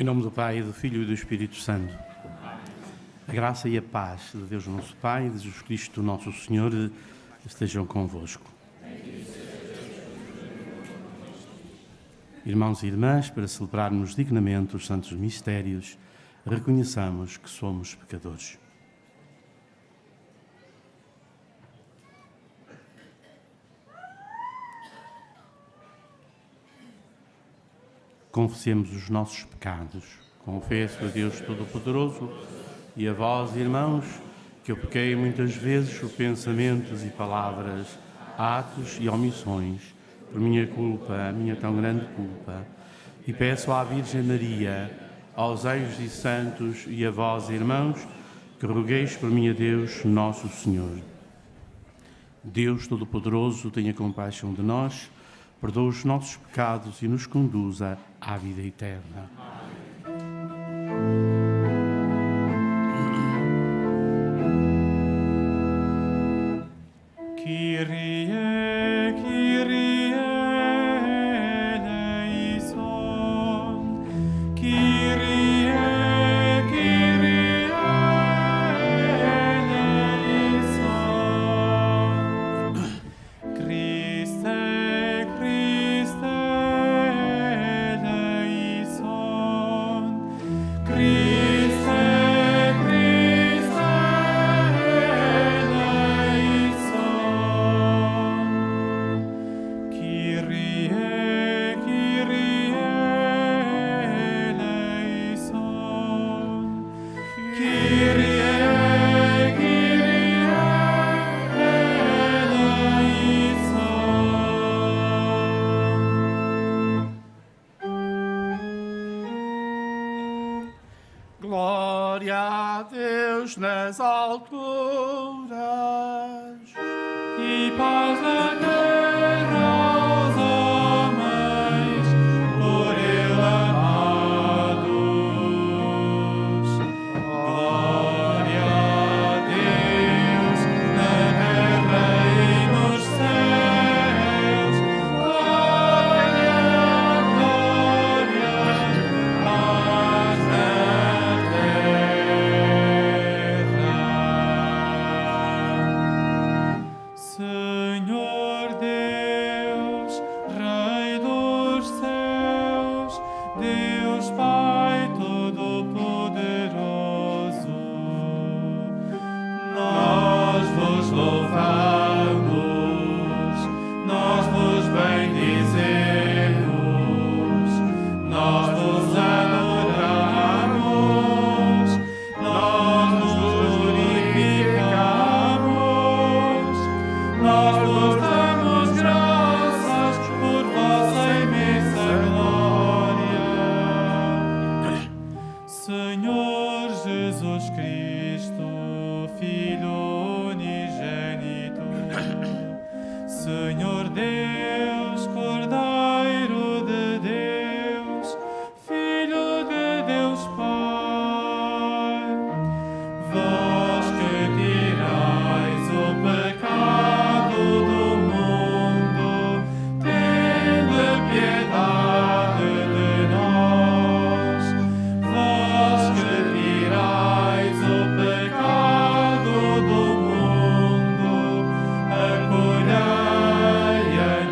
Em nome do Pai, do Filho e do Espírito Santo. A graça e a paz de Deus nosso Pai e de Jesus Cristo nosso Senhor estejam convosco. Irmãos e irmãs, para celebrarmos dignamente os santos mistérios, reconheçamos que somos pecadores. Confessemos os nossos pecados. Confesso a Deus Todo-Poderoso e a vós, irmãos, que eu pequei muitas vezes por pensamentos e palavras, atos e omissões, por minha culpa, a minha tão grande culpa. E peço à Virgem Maria, aos anjos e santos e a vós, irmãos, que rogueis por mim a Deus, nosso Senhor. Deus Todo-Poderoso, tenha compaixão de nós, perdoa os nossos pecados e nos conduza à vida eterna. Kyrie, Kyrie eleison. Kyrie, Kyrie eleison. Christe, Christe eleison. Christe, Christe eleison. Kyrie, Kyrie eleison. Kyrie, Kyrie eleison. Glória a Deus nas alturas E paz na terra aos homens, por Ele amados. Glória a Deus na terra e nos céus. Glória, glória, paz na terra. Senhor Deus, Rei dos céus, Deus Pai Todo-Poderoso, nós vos louvamos, nós vos bendizemos, nós vos adoramos, nós vos glorificamos. Nós vos damos graças por vossa imensa glória. Senhor Jesus Cristo, Filho unigênito, Senhor Deus, Cordeiro de Deus, Filho de Deus Pai, vós que tirais o pecado do mundo, tende piedade de nós. Vós que tirais o pecado do mundo, acolhei em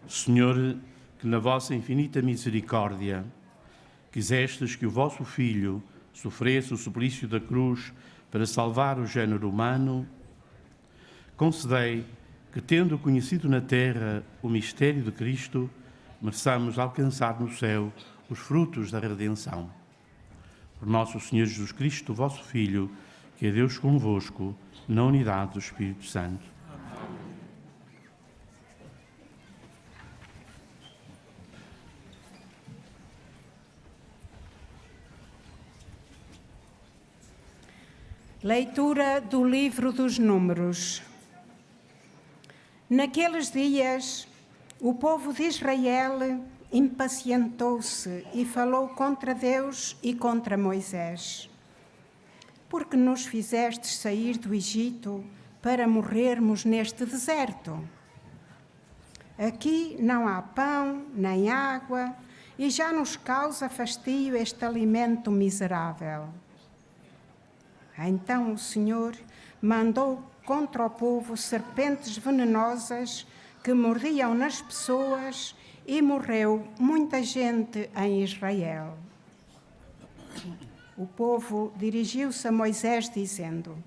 Senhor, que na vossa infinita misericórdia quisestes que o vosso Filho sofresse o suplício da cruz para salvar o género humano, concedei que, tendo conhecido na terra o mistério de Cristo, mereçamos alcançar no céu os frutos da redenção. Por nosso Senhor Jesus Cristo, vosso Filho, que é Deus convosco, na unidade do Espírito Santo. Leitura do livro dos Números. Naqueles dias, o povo de Israel impacientou-se e falou contra Deus e contra Moisés. Porque nos fizestes sair do Egito para morrermos neste deserto? Aqui não há pão nem água e já nos causa fastio este alimento miserável. Então o Senhor mandou contra o povo serpentes venenosas que mordiam nas pessoas e morreu muita gente em Israel. O povo dirigiu-se a Moisés dizendo: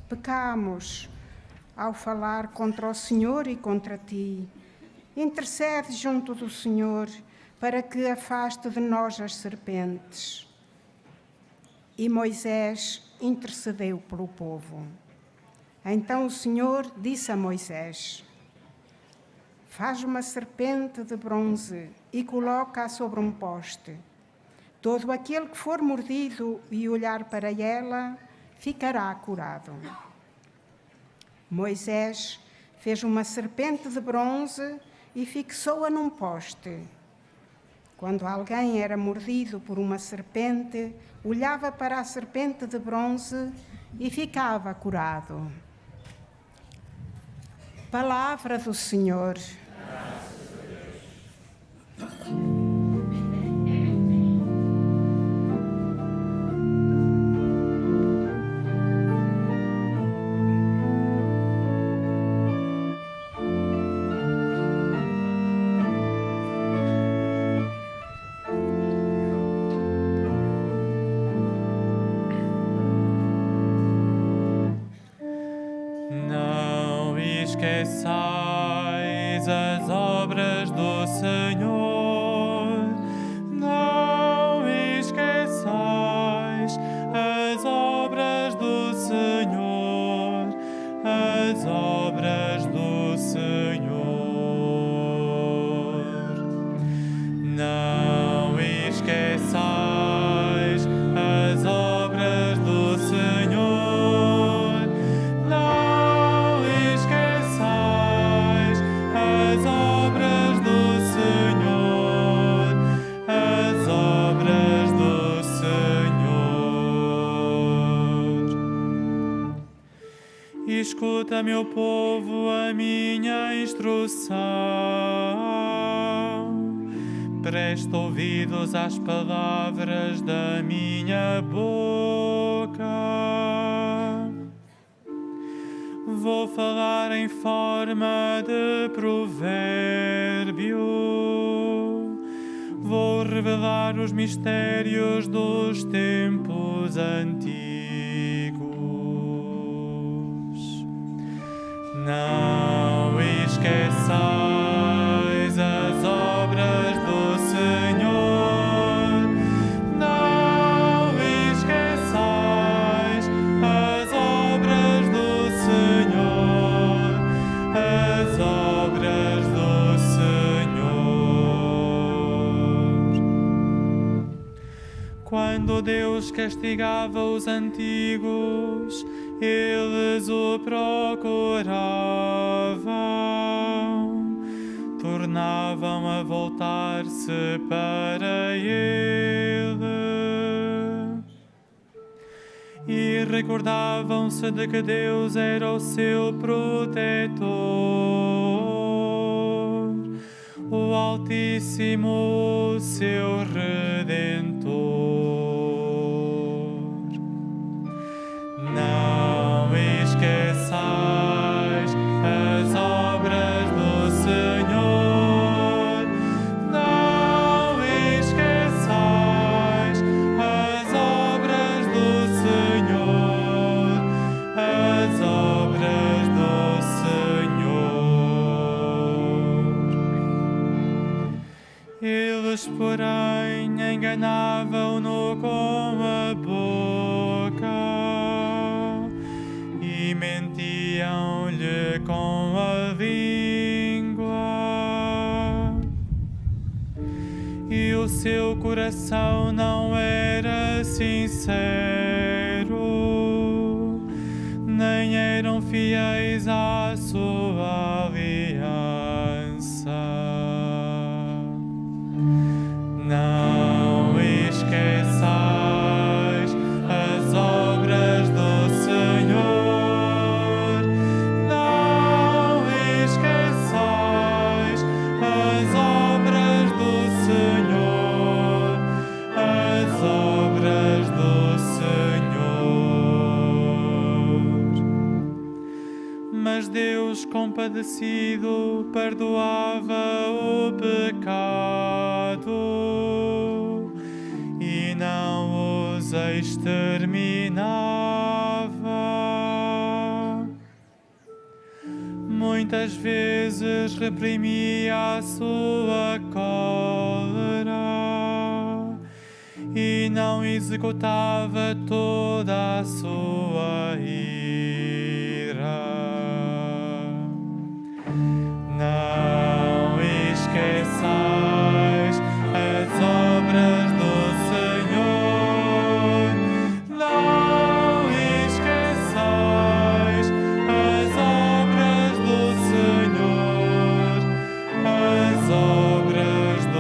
Pecamos ao falar contra o Senhor e contra ti. Intercede junto do Senhor para que afaste de nós as serpentes. E Moisés intercedeu pelo povo. Então o Senhor disse a Moisés: Faz uma serpente de bronze e coloca-a sobre um poste. Todo aquele que for mordido e olhar para ela ficará curado. Moisés fez uma serpente de bronze e fixou-a num poste. Quando alguém era mordido por uma serpente, olhava para a serpente de bronze e ficava curado. Palavra do Senhor. Não esqueçais as obras do Senhor, não esqueçais as obras do Senhor, as obras do Senhor. Não esqueçais as obras do Senhor, não esqueçais as obras do Senhor, as obras do Senhor. Escuta, meu povo, a minha instrução. Presta ouvidos às palavras da minha boca. Vou falar em forma de provérbio. Vou revelar os mistérios dos tempos antigos. Não esqueçais as obras do Senhor, não esqueçais as obras do Senhor, as obras do Senhor. Quando Deus castigava os antigos, eles o procuravam, tornavam a voltar-se para Ele e recordavam-se de que Deus era o seu protetor, o Altíssimo, o seu Redentor. Não esqueçais as obras do Senhor. Eles, porém, enganavam-no com a boca e mentiam-lhe com a língua. E o seu coração não era sincero, nem eram fiéis à sua aliança. Não esqueçais as obras do Senhor, não esqueçais as obras do Senhor, as obras do Senhor. Mas Deus, compadecido, perdoava o pecado e não os exterminava. Muitas vezes reprimia a sua cólera e não executava toda a sua ira. Não esqueçais as obras do Senhor, não esqueçais as obras do Senhor, as obras do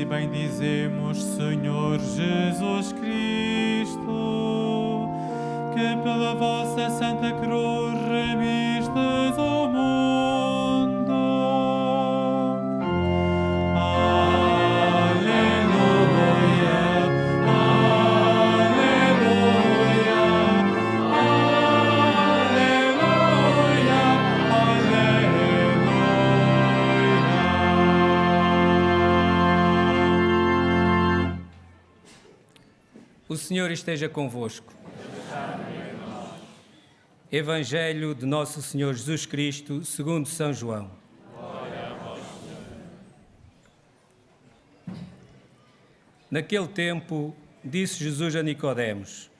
bendizemos, Senhor Jesus Cristo, que pela vossa Santa Cruz remistes o mundo. Aleluia, aleluia, aleluia, aleluia. O Senhor esteja convosco. Evangelho de Nosso Senhor Jesus Cristo, segundo São João. Glória a vós, Senhor. Naquele tempo, disse Jesus a Nicodemos: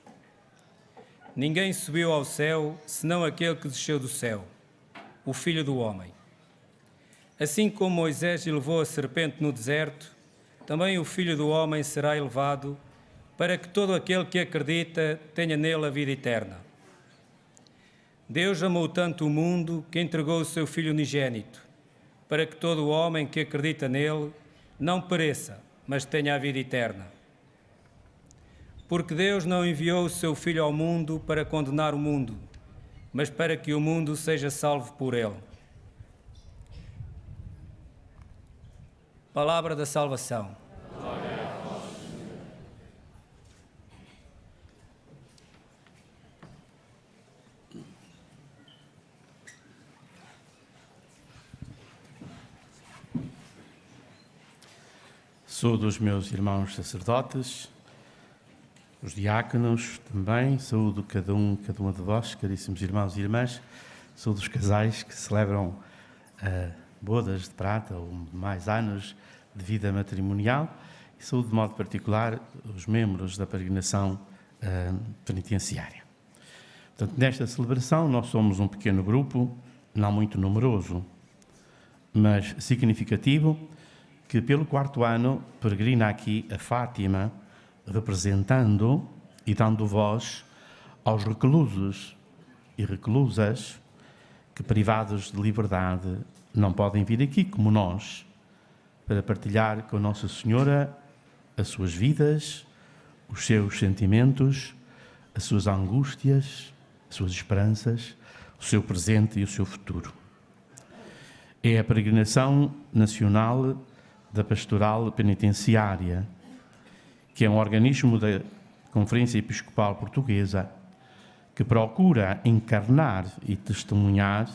Ninguém subiu ao céu, senão aquele que desceu do céu, o Filho do Homem. Assim como Moisés elevou a serpente no deserto, também o Filho do Homem será elevado, para que todo aquele que acredita tenha nele a vida eterna. Deus amou tanto o mundo que entregou o seu Filho unigênito, para que todo o homem que acredita nele não pereça, mas tenha a vida eterna. Porque Deus não enviou o seu Filho ao mundo para condenar o mundo, mas para que o mundo seja salvo por ele. Palavra da salvação. Saúdo os meus irmãos sacerdotes, os diáconos também, saúdo cada uma de vós, caríssimos irmãos e irmãs, saúdo os casais que celebram bodas de prata ou mais anos de vida matrimonial e saúdo de modo particular os membros da peregrinação penitenciária. Portanto, nesta celebração nós somos um pequeno grupo não muito numeroso, mas significativo, que pelo 4º ano peregrina aqui a Fátima, representando e dando voz aos reclusos e reclusas que, privados de liberdade, não podem vir aqui como nós, para partilhar com Nossa Senhora as suas vidas, os seus sentimentos, as suas angústias, as suas esperanças, o seu presente e o seu futuro. É a peregrinação nacional da Pastoral Penitenciária, que é um organismo da Conferência Episcopal Portuguesa que procura encarnar e testemunhar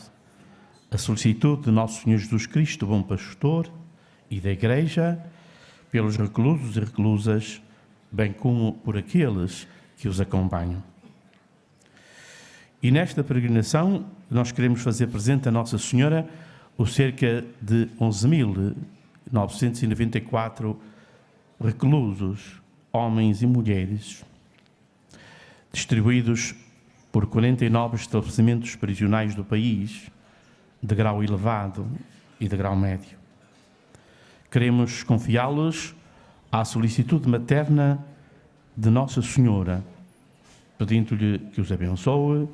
a solicitude de Nosso Senhor Jesus Cristo, bom pastor, e da Igreja, pelos reclusos e reclusas, bem como por aqueles que os acompanham. E nesta peregrinação nós queremos fazer presente a Nossa Senhora os cerca de 11.994 reclusos, homens e mulheres, distribuídos por 49 estabelecimentos prisionais do país, de grau elevado e de grau médio. Queremos confiá-los à solicitude materna de Nossa Senhora, pedindo-lhe que os abençoe,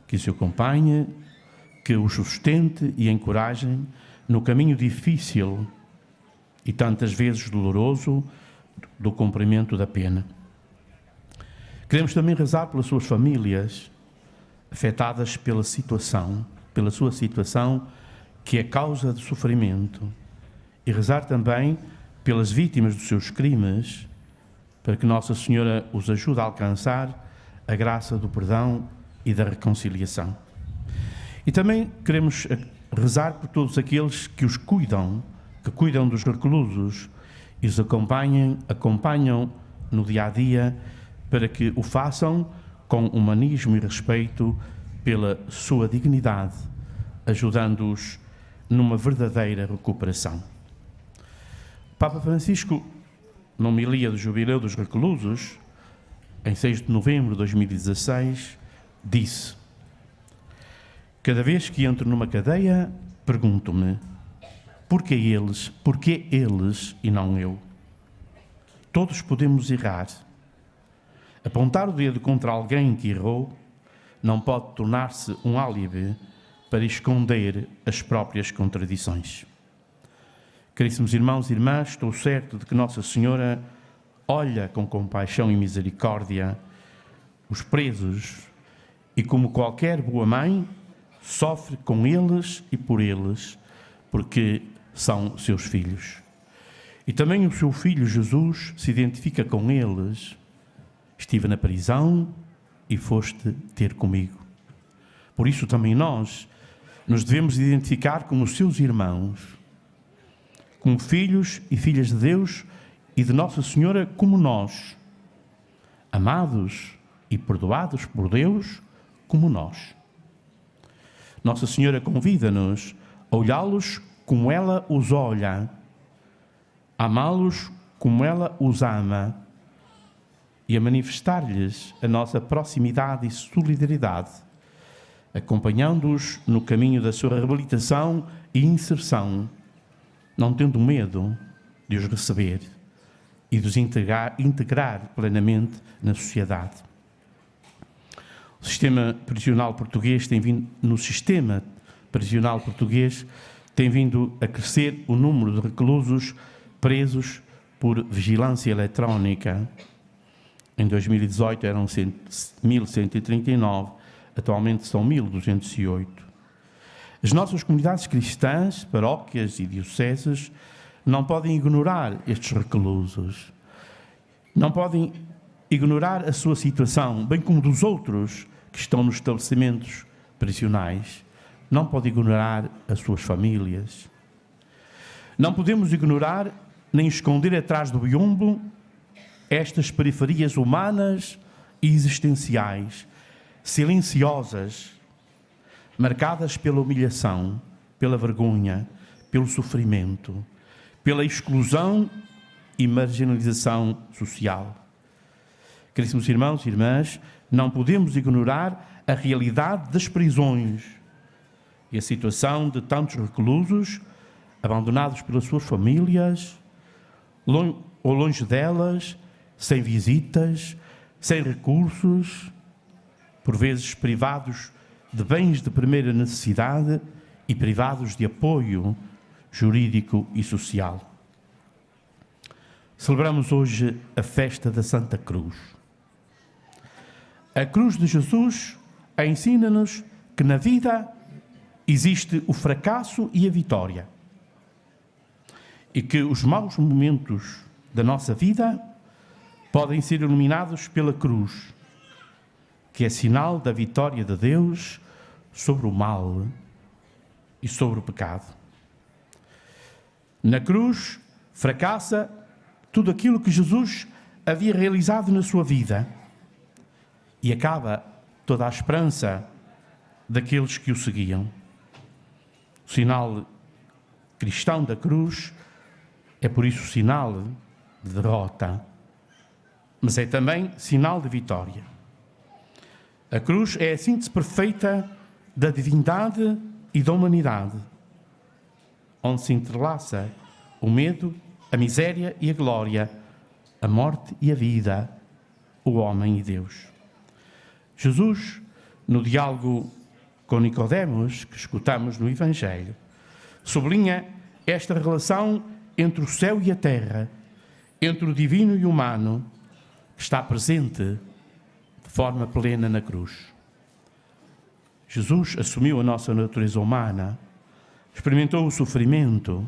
que os acompanhe, que os sustente e encoraje no caminho difícil e tantas vezes doloroso do cumprimento da pena. Queremos também rezar pelas suas famílias afetadas pela sua situação que é causa de sofrimento, e rezar também pelas vítimas dos seus crimes, para que Nossa Senhora os ajude a alcançar a graça do perdão e da reconciliação. E também queremos rezar por todos aqueles que os cuidam, que cuidam dos reclusos e os acompanham no dia-a-dia, para que o façam com humanismo e respeito pela sua dignidade, ajudando-os numa verdadeira recuperação. Papa Francisco, na homilia do Jubileu dos Reclusos, em 6 de novembro de 2016, disse: cada vez que entro numa cadeia, pergunto-me, porquê eles e não eu? Todos podemos errar. Apontar o dedo contra alguém que errou não pode tornar-se um álibi para esconder as próprias contradições. Caríssimos irmãos e irmãs, estou certo de que Nossa Senhora olha com compaixão e misericórdia os presos e, como qualquer boa mãe, sofre com eles e por eles, porque são seus filhos. E também o seu filho Jesus se identifica com eles. Estive na prisão e foste ter comigo. Por isso também nós nos devemos identificar como os seus irmãos, como filhos e filhas de Deus e de Nossa Senhora como nós, amados e perdoados por Deus como nós. Nossa Senhora convida-nos a olhá-los como ela os olha, a amá-los como ela os ama e a manifestar-lhes a nossa proximidade e solidariedade, acompanhando-os no caminho da sua reabilitação e inserção, não tendo medo de os receber e de os integrar plenamente na sociedade. No sistema prisional português tem vindo a crescer o número de reclusos presos por vigilância eletrónica. Em 2018 eram 1.139, atualmente são 1.208. As nossas comunidades cristãs, paróquias e dioceses não podem ignorar estes reclusos. Não podem ignorar a sua situação, bem como dos outros que estão nos estabelecimentos prisionais. Não podem ignorar as suas famílias. Não podemos ignorar nem esconder atrás do biombo estas periferias humanas e existenciais, silenciosas, marcadas pela humilhação, pela vergonha, pelo sofrimento, pela exclusão e marginalização social. Caríssimos irmãos e irmãs, não podemos ignorar a realidade das prisões, e a situação de tantos reclusos, abandonados pelas suas famílias, ou longe delas, sem visitas, sem recursos, por vezes privados de bens de primeira necessidade e privados de apoio jurídico e social. Celebramos hoje a festa da Santa Cruz. A cruz de Jesus ensina-nos que na vida existe o fracasso e a vitória, e que os maus momentos da nossa vida podem ser iluminados pela cruz, que é sinal da vitória de Deus sobre o mal e sobre o pecado. Na cruz fracassa tudo aquilo que Jesus havia realizado na sua vida e acaba toda a esperança daqueles que o seguiam. O sinal cristão da cruz é por isso sinal de derrota, mas é também sinal de vitória. A cruz é a síntese perfeita da divindade e da humanidade, onde se entrelaça o medo, a miséria e a glória, a morte e a vida, o homem e Deus. Jesus, no diálogo com Nicodemos, que escutamos no Evangelho, sublinha esta relação entre o céu e a terra, entre o divino e o humano, que está presente de forma plena na cruz. Jesus assumiu a nossa natureza humana, experimentou o sofrimento,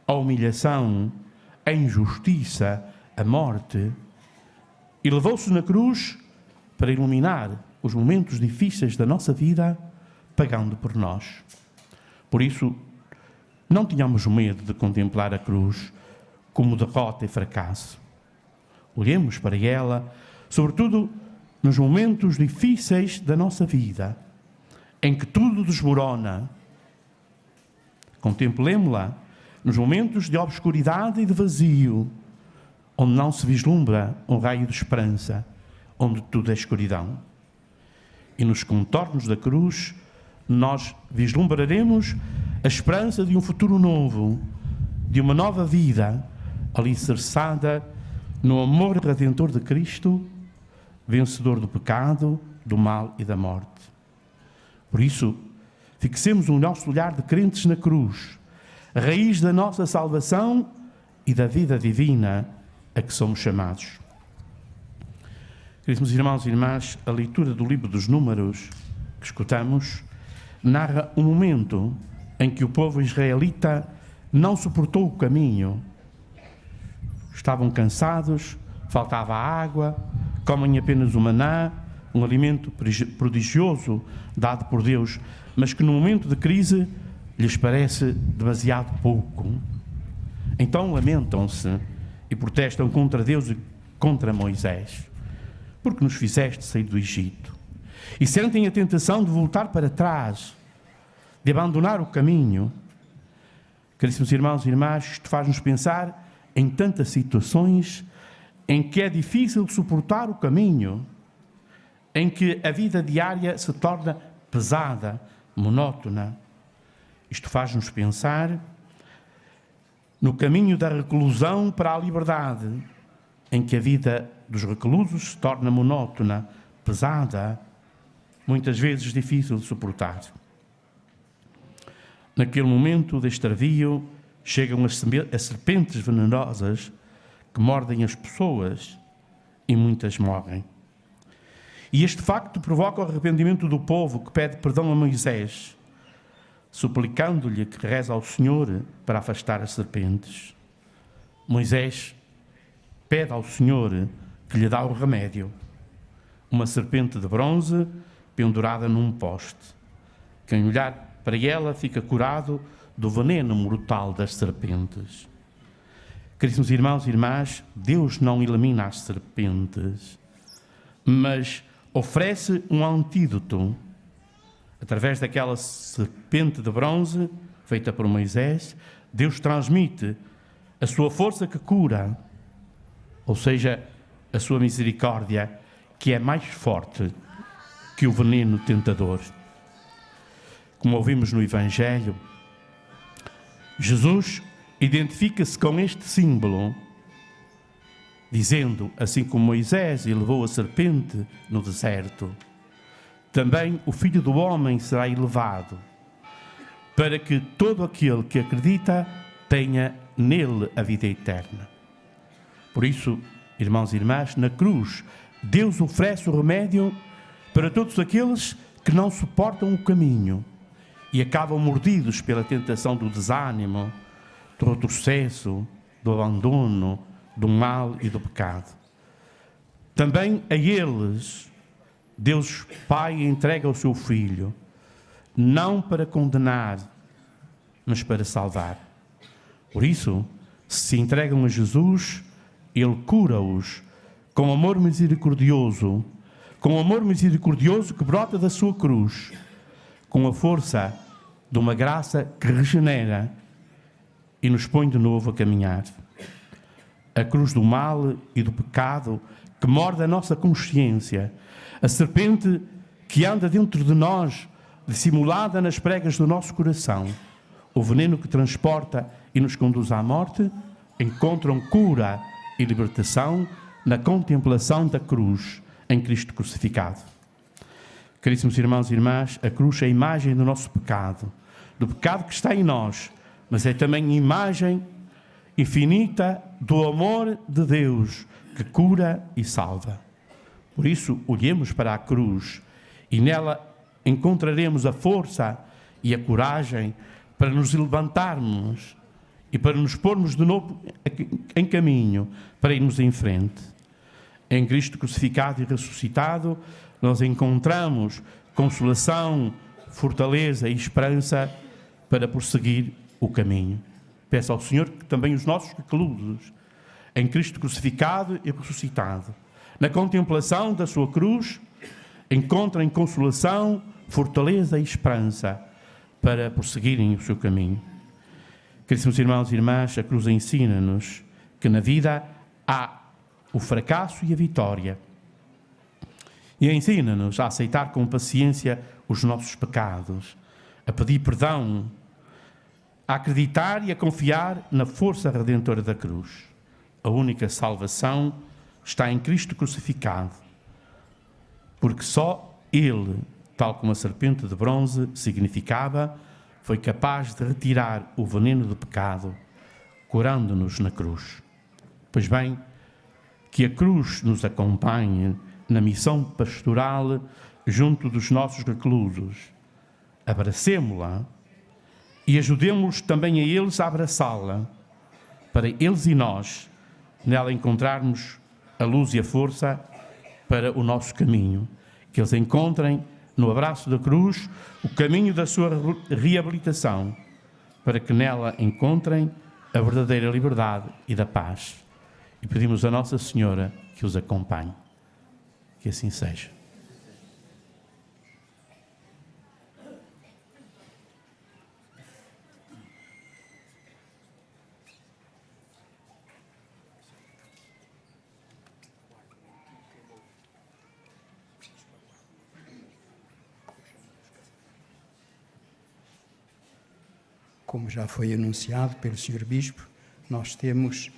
a humilhação, a injustiça, a morte, e levou-se na cruz para iluminar os momentos difíceis da nossa vida, pagando por nós. Por isso, não tenhamos medo de contemplar a cruz como derrota e fracasso. Olhemos para ela, sobretudo nos momentos difíceis da nossa vida, em que tudo desmorona. Contemplemo-la nos momentos de obscuridade e de vazio, onde não se vislumbra um raio de esperança, onde tudo é escuridão. E nos contornos da cruz, nós vislumbraremos a esperança de um futuro novo, de uma nova vida, alicerçada no amor redentor de Cristo, vencedor do pecado, do mal e da morte. Por isso, fixemos o nosso olhar de crentes na cruz, a raiz da nossa salvação e da vida divina a que somos chamados. Queridos irmãos e irmãs, a leitura do livro dos Números que escutamos narra um momento em que o povo israelita não suportou o caminho. Estavam cansados, faltava água, comem apenas o maná, um alimento prodigioso dado por Deus, mas que no momento de crise lhes parece demasiado pouco. Então lamentam-se e protestam contra Deus e contra Moisés. Porque nos fizeste sair do Egito? E sentem a tentação de voltar para trás, de abandonar o caminho. Caríssimos irmãos e irmãs, isto faz-nos pensar em tantas situações em que é difícil suportar o caminho, em que a vida diária se torna pesada, monótona. Isto faz-nos pensar no caminho da reclusão para a liberdade, em que a vida dos reclusos se torna monótona, pesada, muitas vezes difícil de suportar. Naquele momento de extravio, chegam as serpentes venenosas que mordem as pessoas e muitas morrem. E este facto provoca o arrependimento do povo, que pede perdão a Moisés, suplicando-lhe que reze ao Senhor para afastar as serpentes. Moisés pede ao Senhor que lhe dá o remédio, uma serpente de bronze pendurada num poste. Quem olhar para ela fica curado do veneno mortal das serpentes. Caríssimos irmãos e irmãs, Deus não elimina as serpentes, mas oferece um antídoto. Através daquela serpente de bronze, feita por Moisés, Deus transmite a sua força que cura, ou seja, a sua misericórdia, que é mais forte que o veneno tentador. como ouvimos no Evangelho, Jesus identifica-se com este símbolo, dizendo, assim como Moisés elevou a serpente no deserto, também o Filho do Homem será elevado, para que todo aquele que acredita tenha nele a vida eterna. Por isso, irmãos e irmãs, na cruz, Deus oferece o remédio para todos aqueles que não suportam o caminho e acabam mordidos pela tentação do desânimo, do retrocesso, do abandono, do mal e do pecado. Também a eles, Deus Pai entrega o seu Filho, não para condenar, mas para salvar. Por isso, se entregam a Jesus, Ele cura-os com amor misericordioso que brota da sua cruz, com a força de uma graça que regenera e nos põe de novo a caminhar. A cruz do mal e do pecado que morde a nossa consciência, a serpente que anda dentro de nós, dissimulada nas pregas do nosso coração, o veneno que transporta e nos conduz à morte, encontram cura e libertação na contemplação da cruz em Cristo crucificado. Caríssimos irmãos e irmãs, a cruz é a imagem do nosso pecado, do pecado que está em nós, mas é também imagem infinita do amor de Deus que cura e salva. Por isso, olhemos para a cruz e nela encontraremos a força e a coragem para nos levantarmos e para nos pormos de novo em caminho, para irmos em frente. Em Cristo crucificado e ressuscitado, nós encontramos consolação, fortaleza e esperança para prosseguir o caminho. Peço ao Senhor que também os nossos reclusos, em Cristo crucificado e ressuscitado, na contemplação da sua cruz, encontrem consolação, fortaleza e esperança para prosseguirem o seu caminho. Caríssimos irmãos e irmãs, a cruz ensina-nos que na vida há o fracasso e a vitória. E ensina-nos a aceitar com paciência os nossos pecados, a pedir perdão, a acreditar e a confiar na força redentora da cruz. A única salvação está em Cristo crucificado, porque só Ele, tal como a serpente de bronze significava, foi capaz de retirar o veneno do pecado, curando-nos na cruz. Pois bem, que a cruz nos acompanhe na missão pastoral junto dos nossos reclusos. Abracemo-la e ajudemos também a eles a abraçá-la, para eles e nós nela encontrarmos a luz e a força para o nosso caminho. Que eles encontrem no abraço da cruz o caminho da sua reabilitação, para que nela encontrem a verdadeira liberdade e da paz. E pedimos a Nossa Senhora que os acompanhe. Que assim seja. Como já foi anunciado pelo Sr. Bispo, nós temos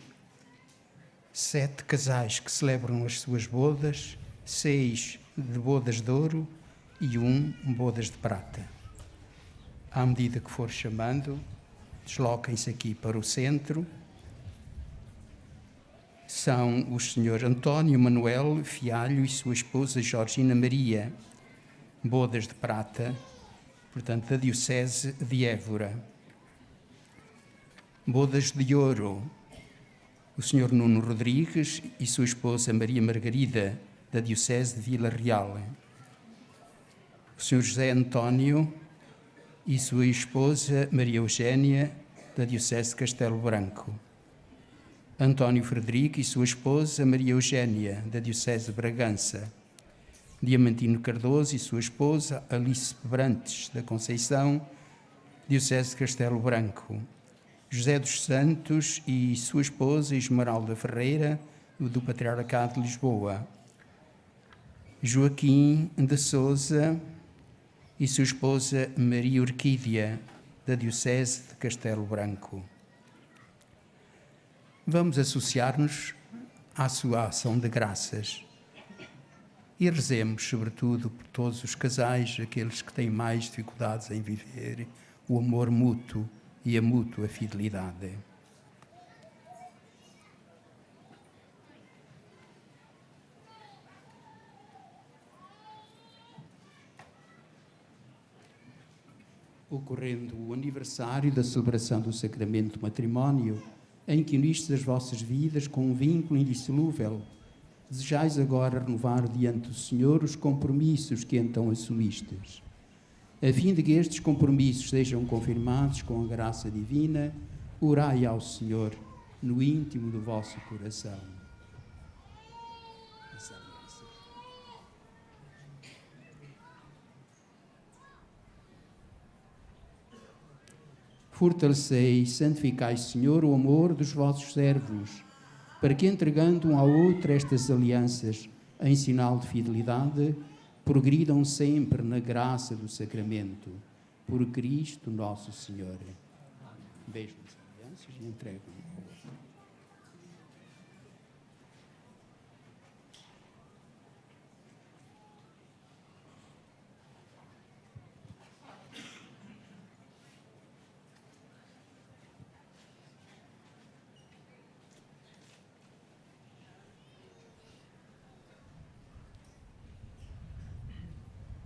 7 casais que celebram as suas bodas, 6 de bodas de ouro e 1 bodas de prata. À medida que for chamando, desloquem-se aqui para o centro. São os Sr. António Manuel Fialho e sua esposa Georgina Maria, bodas de prata, portanto, da Diocese de Évora. Bodas de ouro, o Sr. Nuno Rodrigues e sua esposa Maria Margarida, da Diocese de Vila Real. O Sr. José António e sua esposa Maria Eugénia, da Diocese de Castelo Branco. António Frederico e sua esposa Maria Eugénia, da Diocese de Bragança. Diamantino Cardoso e sua esposa Alice Brantes, da Conceição, Diocese de Castelo Branco. José dos Santos e sua esposa Esmeralda Ferreira, do Patriarcado de Lisboa. Joaquim de Sousa e sua esposa Maria Orquídea, da Diocese de Castelo Branco. Vamos associar-nos à sua ação de graças e rezemos, sobretudo, por todos os casais, aqueles que têm mais dificuldades em viver o amor mútuo e a mútua fidelidade. Ocorrendo o aniversário da celebração do sacramento do matrimónio, em que unistes as vossas vidas com um vínculo indissolúvel, desejais agora renovar diante do Senhor os compromissos que então assumistes. A fim de que estes compromissos sejam confirmados com a graça divina, orai ao Senhor no íntimo do vosso coração. Fortalecei e santificai, Senhor, o amor dos vossos servos, para que, entregando um ao outro estas alianças em sinal de fidelidade, progridam sempre na graça do sacramento. Por Cristo nosso Senhor. Beijo nas alianças e entregam ao outro.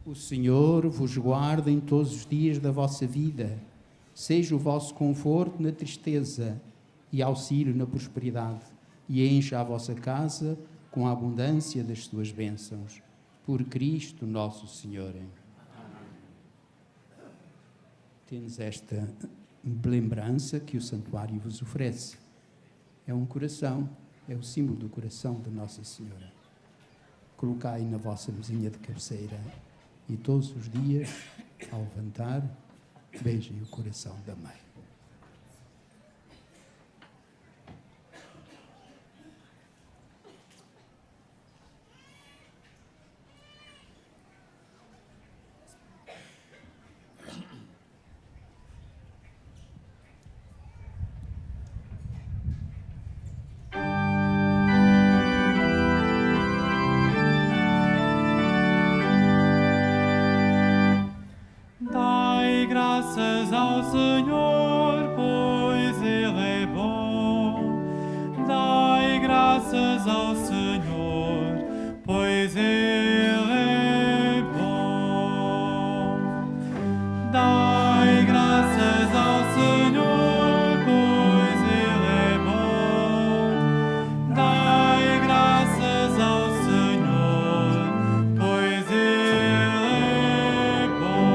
O Senhor vos guarde em todos os dias da vossa vida, seja o vosso conforto na tristeza e auxílio na prosperidade, e encha a vossa casa com a abundância das suas bênçãos. Por Cristo nosso Senhor. Temos esta lembrança que o santuário vos oferece. É um coração, é o símbolo do coração de Nossa Senhora. Colocai na vossa mesinha de cabeceira e todos os dias, ao levantar, beijem o coração da Mãe. Graças ao Senhor, pois Ele é bom. Dai graças ao Senhor, pois Ele é bom. Dai graças ao Senhor, pois Ele é bom. Dai graças ao Senhor, pois Ele é bom.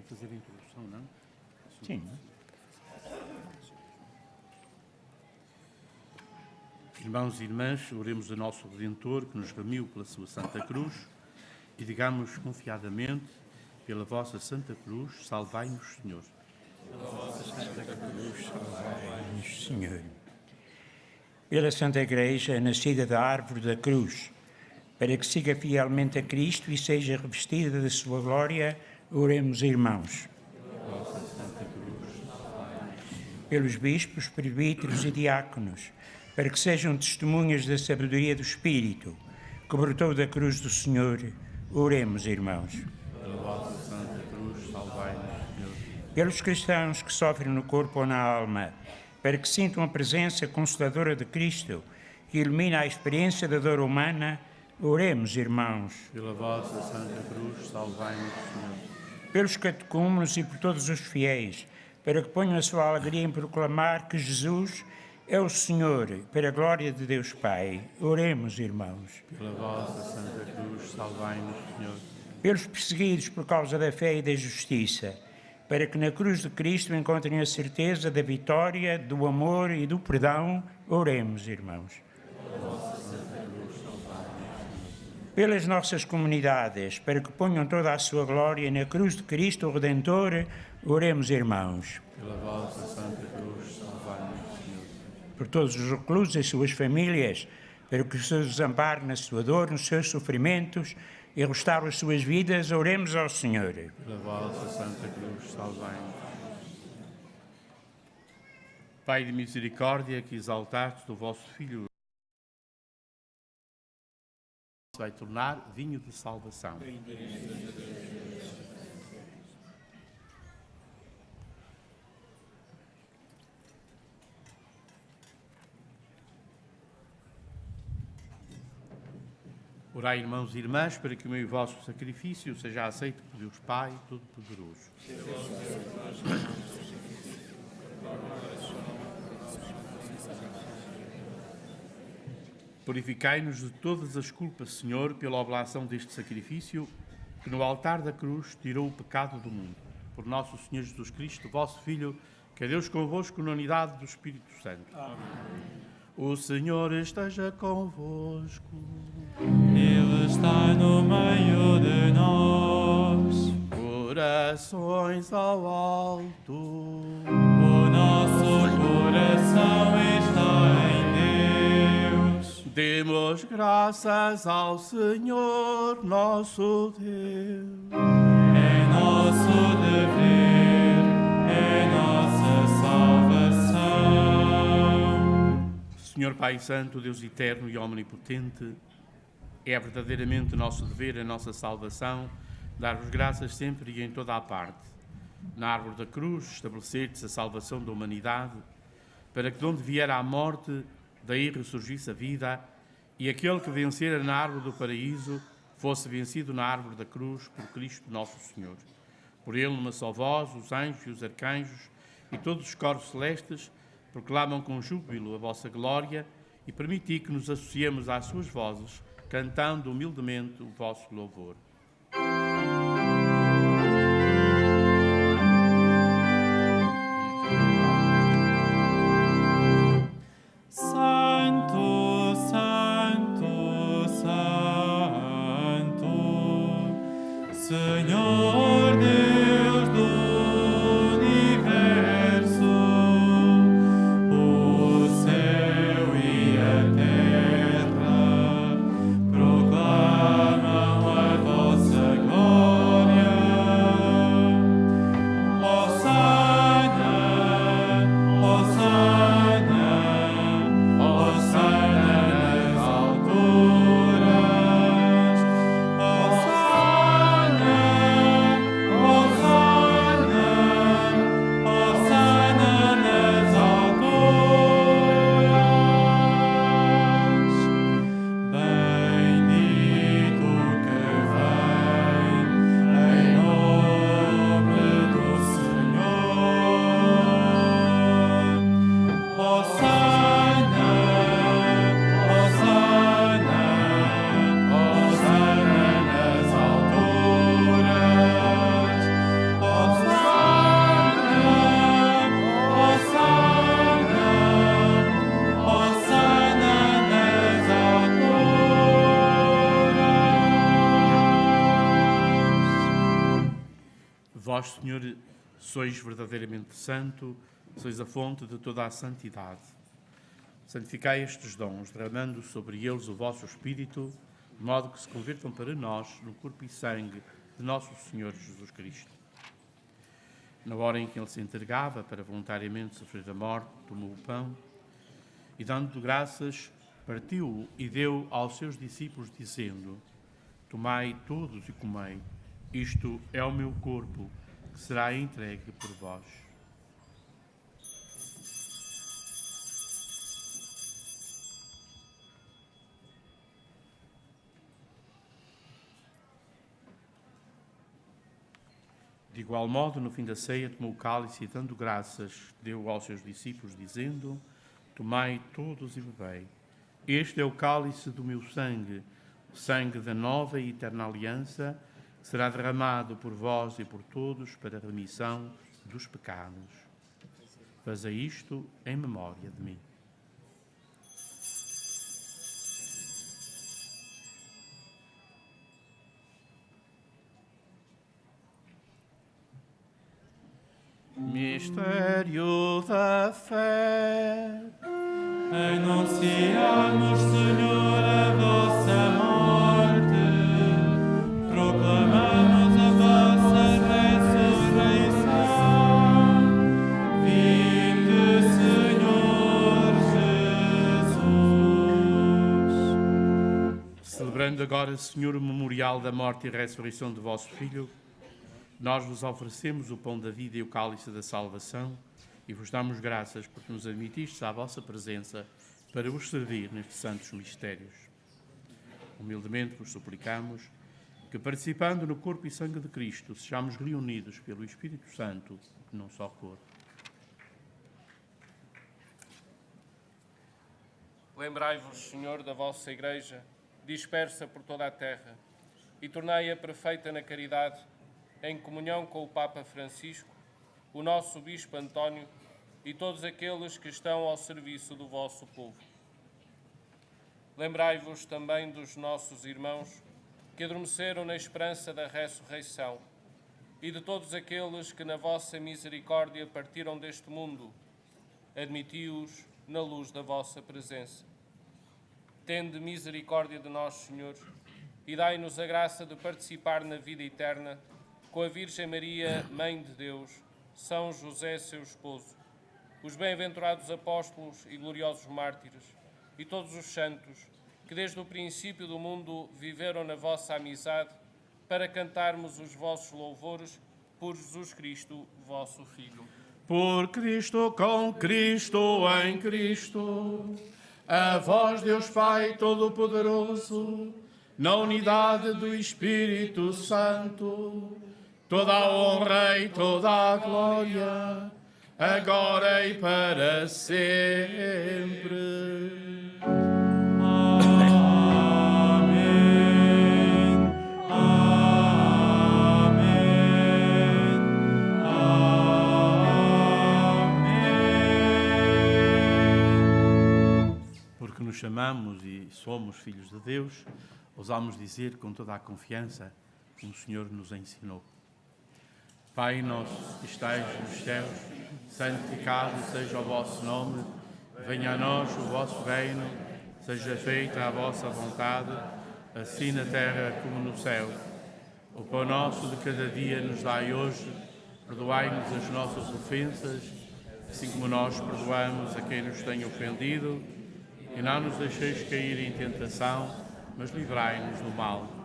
Fazer a introdução, não? Sim. Irmãos e irmãs, oremos a nosso Redentor que nos remiu pela sua Santa Cruz e digamos confiadamente, pela vossa Santa Cruz, salvai-nos, Senhor. Pela vossa Santa Cruz, salvai-nos, Senhor. Pela Santa Igreja, nascida da árvore da cruz, para que siga fielmente a Cristo e seja revestida de sua glória, oremos, irmãos. Pelos bispos, presbíteros e diáconos, para que sejam testemunhas da sabedoria do Espírito, que brotou da cruz do Senhor, oremos, irmãos. Pela vossa Santa Cruz, salvai-nos, Senhor. Pelos cristãos que sofrem no corpo ou na alma, para que sintam a presença consoladora de Cristo, que ilumina a experiência da dor humana, oremos, irmãos. Pela vossa Santa Cruz, salvai-nos, Senhor. Pelos catecúmenos e por todos os fiéis, para que ponham a sua alegria em proclamar que Jesus é o Senhor, para a glória de Deus Pai. Oremos, irmãos. Pela vossa Santa Cruz, salvai-nos, Senhor. Pelos perseguidos por causa da fé e da justiça, para que na cruz de Cristo encontrem a certeza da vitória, do amor e do perdão, oremos, irmãos. Pelas nossas comunidades, para que ponham toda a sua glória na cruz de Cristo, o Redentor, oremos, irmãos. Pela vossa Santa Cruz, salvai-nos, Senhor. Por todos os reclusos e suas famílias, para que o Senhor os ampare na sua dor, nos seus sofrimentos e restaure as suas vidas, oremos ao Senhor. Pela vossa Santa Cruz, salvai-nos. Pai de misericórdia, que exaltastes o vosso Filho, vai tornar vinho de salvação. Orai, irmãos e irmãs, para que o meu e vosso sacrifício seja aceito por Deus Pai Todo-Poderoso. Purificai-nos de todas as culpas, Senhor, pela oblação deste sacrifício, que no altar da cruz tirou o pecado do mundo. Por nosso Senhor Jesus Cristo, vosso Filho, que é Deus convosco na unidade do Espírito Santo. Amém. O Senhor esteja convosco. Ele está no meio de nós. Corações ao alto. O nosso coração está em Deus. Demos graças ao Senhor, nosso Deus. É nosso dever, é nossa salvação. Senhor Pai Santo, Deus eterno e omnipotente, é verdadeiramente nosso dever, a nossa salvação, dar-vos graças sempre e em toda a parte. Na árvore da cruz, estabelecer-te a salvação da humanidade, para que de onde vier a morte, daí ressurgisse a vida, e aquele que vencera na árvore do paraíso, fosse vencido na árvore da cruz por Cristo nosso Senhor. Por ele, numa só voz, os anjos e os arcanjos e todos os coros celestes proclamam com júbilo a vossa glória e permiti que nos associemos às suas vozes, cantando humildemente o vosso louvor. Santo, Santo, Santo, Senhor Deus do universo, o céu e a terra proclamam a vossa glória. Hosana, Hosana, Hosana nas alturas. Hosana, Hosana, Hosana nas alturas. Bendito que vem em nome do Senhor. Hosana, Hosana, Hosana nas alturas. Hosana, Hosana, Hosana nas alturas. Vós, Senhor, sois verdadeiramente santo, sois a fonte de toda a santidade. Santificai estes dons, derramando sobre eles o vosso Espírito, de modo que se convertam para nós no corpo e sangue de nosso Senhor Jesus Cristo. Na hora em que ele se entregava para voluntariamente sofrer a morte, tomou o pão e, dando graças, partiu-o e deu aos seus discípulos, dizendo: Tomai todos e comei, isto é o meu corpo, que será entregue por vós. De igual modo, no fim da ceia, tomou o cálice e, dando graças, deu aos seus discípulos, dizendo: Tomai todos e bebei. Este é o cálice do meu sangue, o sangue da nova e eterna aliança, que será derramado por vós e por todos para a remissão dos pecados. Fazei isto em memória de mim. Mistério da fé. Anunciamos, Senhor, a vossa morte, proclamamos a vossa ressurreição. Vinde, Senhor Jesus. Celebrando agora, Senhor, o memorial da morte e ressurreição de vosso Filho, nós vos oferecemos o pão da vida e o cálice da salvação e vos damos graças porque nos admitistes à vossa presença para vos servir nestes santos mistérios. Humildemente vos suplicamos que, participando no corpo e sangue de Cristo, sejamos reunidos pelo Espírito Santo num só corpo. Lembrai-vos, Senhor, da vossa Igreja, dispersa por toda a terra, e tornai-a perfeita na caridade, em comunhão com o Papa Francisco, o nosso Bispo António e todos aqueles que estão ao serviço do vosso povo. Lembrai-vos também dos nossos irmãos que adormeceram na esperança da ressurreição e de todos aqueles que na vossa misericórdia partiram deste mundo. Admiti-os na luz da vossa presença. Tende misericórdia de nós, Senhor, e dai-nos a graça de participar na vida eterna com a Virgem Maria, Mãe de Deus, São José, seu esposo, os bem-aventurados apóstolos e gloriosos mártires, e todos os santos, que desde o princípio do mundo viveram na vossa amizade, para cantarmos os vossos louvores por Jesus Cristo, vosso Filho. Por Cristo, com Cristo, em Cristo, a vós, Deus Pai Todo-Poderoso, na unidade do Espírito Santo, toda a honra e toda a glória, agora e para sempre. Amém. Amém. Amém. Porque nos chamamos e somos filhos de Deus, ousamos dizer com toda a confiança como o Senhor nos ensinou. Pai nosso que estais nos céus, santificado seja o vosso nome, venha a nós o vosso reino, seja feita a vossa vontade, assim na terra como no céu. O pão nosso de cada dia nos dai hoje, perdoai-nos as nossas ofensas, assim como nós perdoamos a quem nos tem ofendido, e não nos deixeis cair em tentação, mas livrai-nos do mal.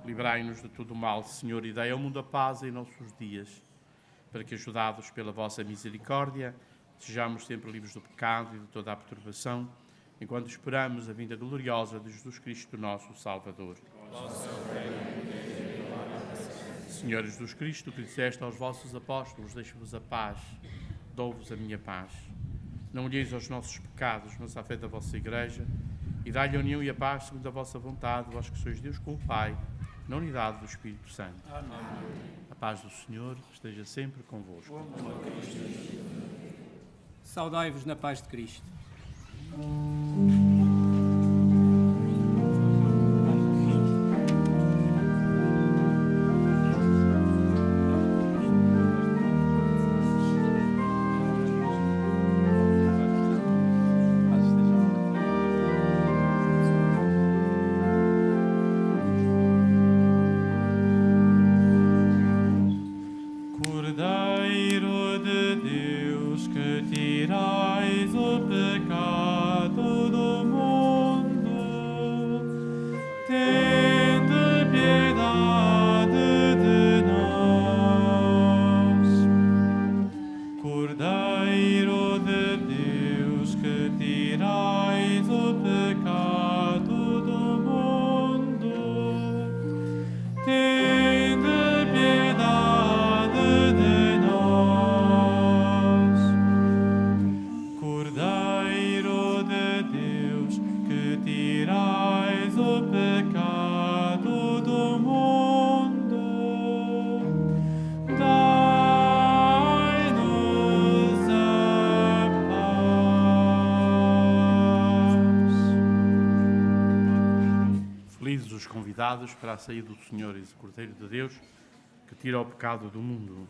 Livrai-nos de todo o mal, Senhor, e dai ao mundo a paz em nossos dias, para que, ajudados pela vossa misericórdia, sejamos sempre livres do pecado e de toda a perturbação, enquanto esperamos a vinda gloriosa de Jesus Cristo, nosso Salvador. Senhor Jesus Cristo, que disseste aos vossos apóstolos: deixo-vos a paz, dou-vos a minha paz. Não olheis aos nossos pecados, mas à fé da vossa Igreja, e dai-lhe a união e a paz segundo a vossa vontade, vós que sois Deus com o Pai, na unidade do Espírito Santo. Amém. A paz do Senhor esteja sempre convosco. Saudai-vos na paz de Cristo. tende piedade de nós. Cordeiro de Deus, que tirais o pecado do mundo, tende piedade de nós. Cordeiro de Deus, que tirais o pecado do mundo, dai-nos a paz. Felizes os convidados para a saída do Senhor e do Cordeiro de Deus, que tira o pecado do mundo.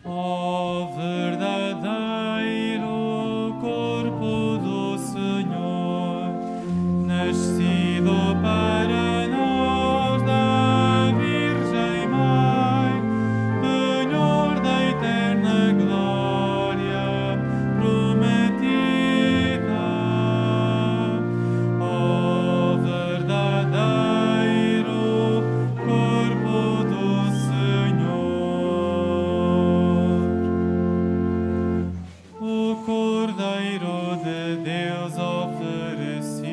Ó verdadeiro corpo do Senhor, nascido para nós da Virgem Mãe, penhor da eterna glória prometida. Ó verdadeiro corpo do Senhor, o Cordeiro de Deus oferecido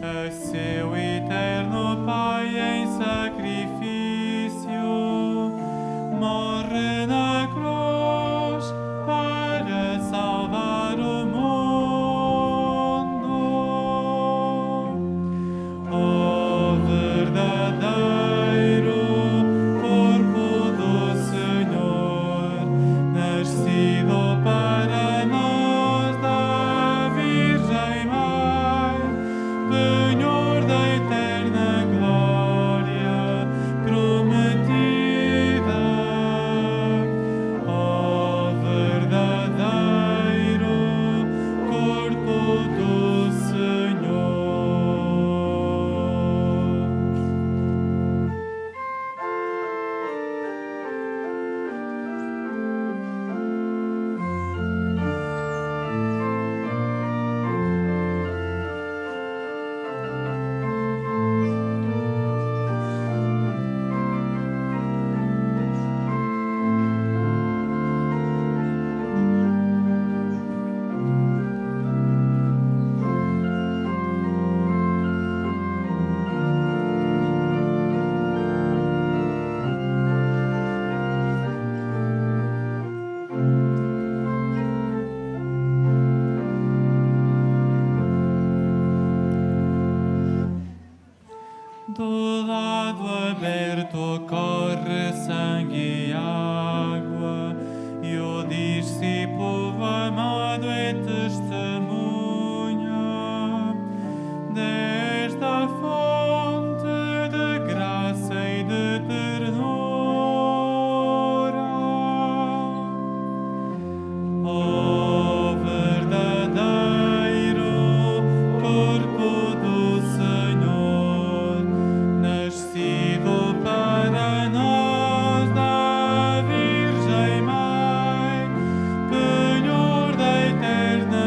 a seu eterno Pai em sacrifício, morre na cruz para salvar o mundo. Ó verdadeiro corpo do Senhor, nascido para nós da Virgem Mãe, penhor da eterna glória prometida. Ó verdadeiro corpo do Senhor. Do lado aberto corre sangue e água, e o discípulo amado é testemunha desta fonte de graça e de ternura. Ó verdadeiro corpo do Senhor, nascido para nós da Virgem Mãe, penhor da eterna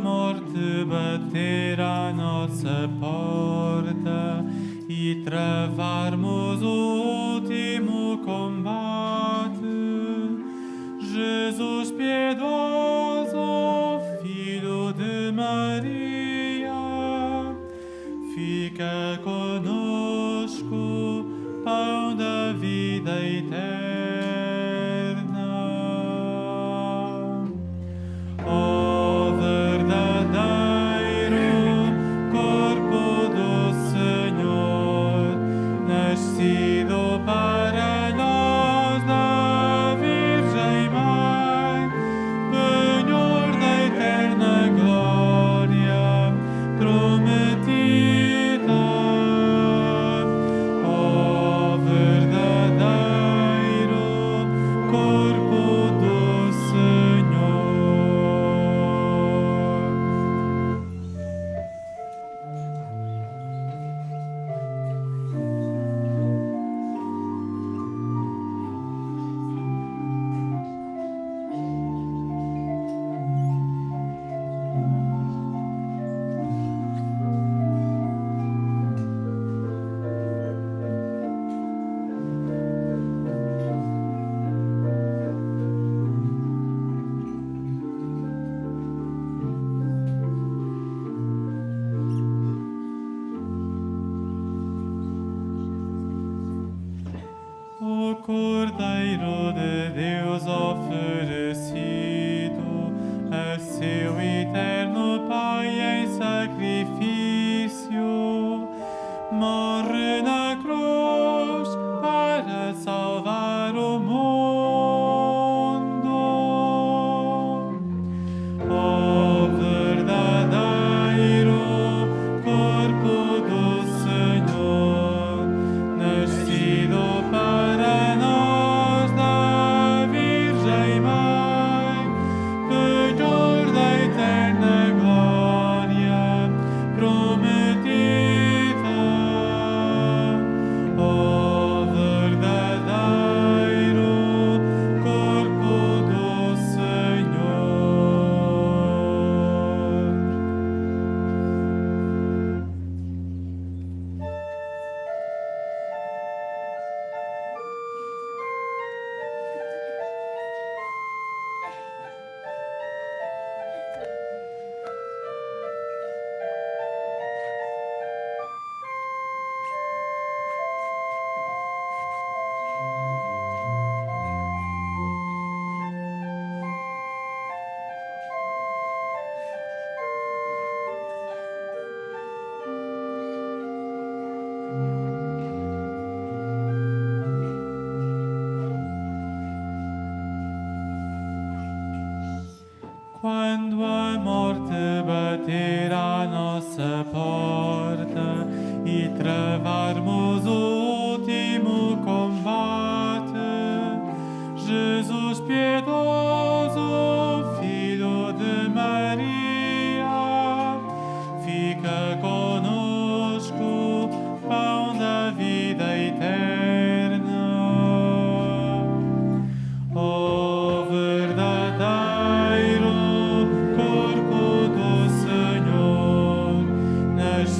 morte bater à nossa porta e travarmos o último combate, Jesus piedoso, Filho de Maria, fica conosco, pão da vida eterna. Ó verdadeiro corpo do Senhor, nascido para nós da Virgem Mãe, penhor da eterna glória prometida. Ó verdadeiro corpo do Senhor. O Cordeiro de Deus oferecido a seu eterno Pai em sacrifício, morre na cruz para salvar o mundo. Ó verdadeiro corpo do Senhor, nascido para nós da Virgem Mãe, penhor da eterna glória prometida. Ó verdadeiro corpo do Senhor. Quando a morte bater à nossa porta e travarmos o último combate, Jesus piedoso, Filho de Maria, fica conosco, pão da vida eterna. Ó verdadeiro corpo do Senhor, nascido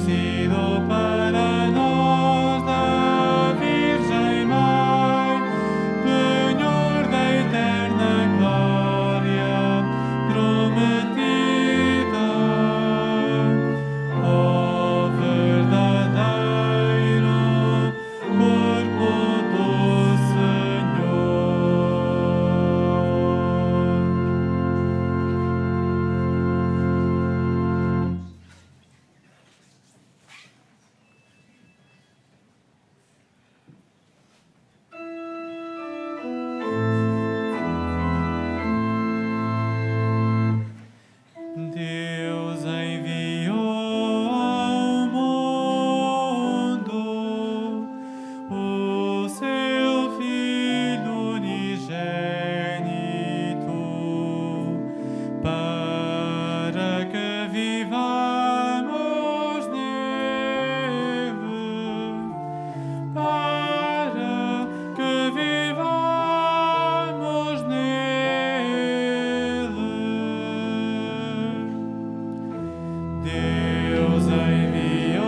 Deus enviou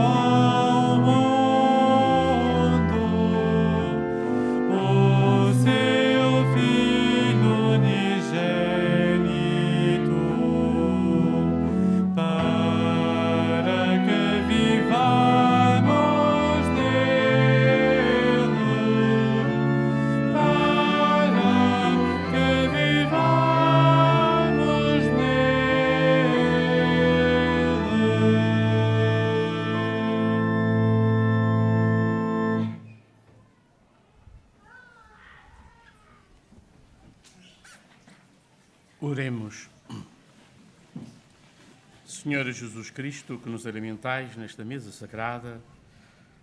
ao mundo o seu Filho unigênito para que vivamos nele, para que vivamos nele. Oremos. Senhor Jesus Cristo, que nos alimentais nesta mesa sagrada,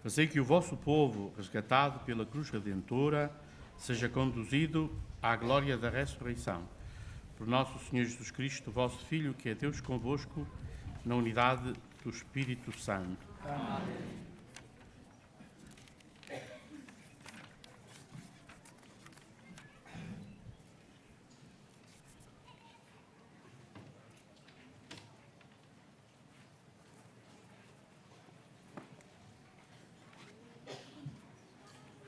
fazei que o vosso povo, resgatado pela cruz redentora, seja conduzido à glória da ressurreição. Por nosso Senhor Jesus Cristo, vosso Filho, que é Deus convosco, na unidade do Espírito Santo. Amém.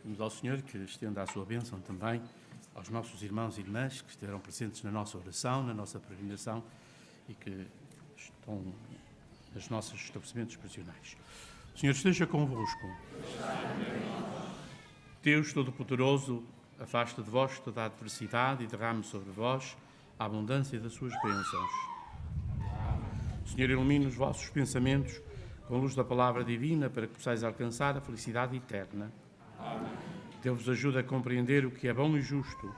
Pedimos ao Senhor que estenda a sua bênção também aos nossos irmãos e irmãs que estiveram presentes na nossa oração, na nossa peregrinação e que estão nos nossos estabelecimentos prisionais. O Senhor esteja convosco. Deus Todo-Poderoso, afasta de vós toda a adversidade e derrame sobre vós a abundância das suas bênçãos. O Senhor ilumine os vossos pensamentos com a luz da palavra divina para que possais alcançar a felicidade eterna. Deus vos ajude a compreender o que é bom e justo,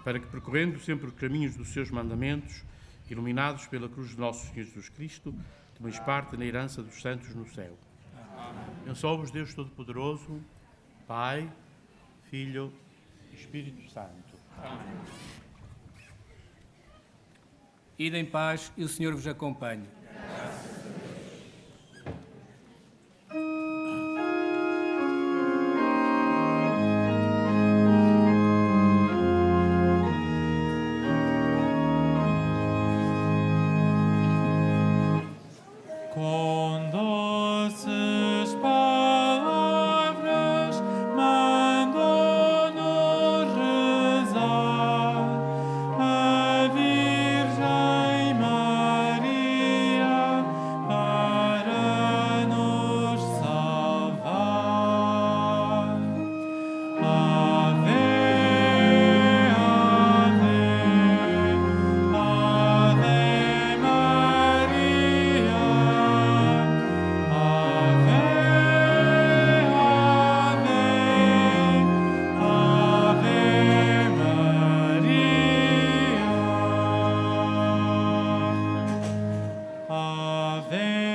para que, percorrendo sempre os caminhos dos seus mandamentos, iluminados pela cruz de nosso Senhor Jesus Cristo, tomeis parte na herança dos santos no céu. Abençoe-vos Deus Todo-Poderoso, Pai, Filho e Espírito Santo. Amém. Ide em paz e o Senhor vos acompanhe. Com doces palavras mandou-nos rezar a Virgem Maria para nos salvar. Ave, ave, ave Maria. Ave, ave, ave Maria. Ave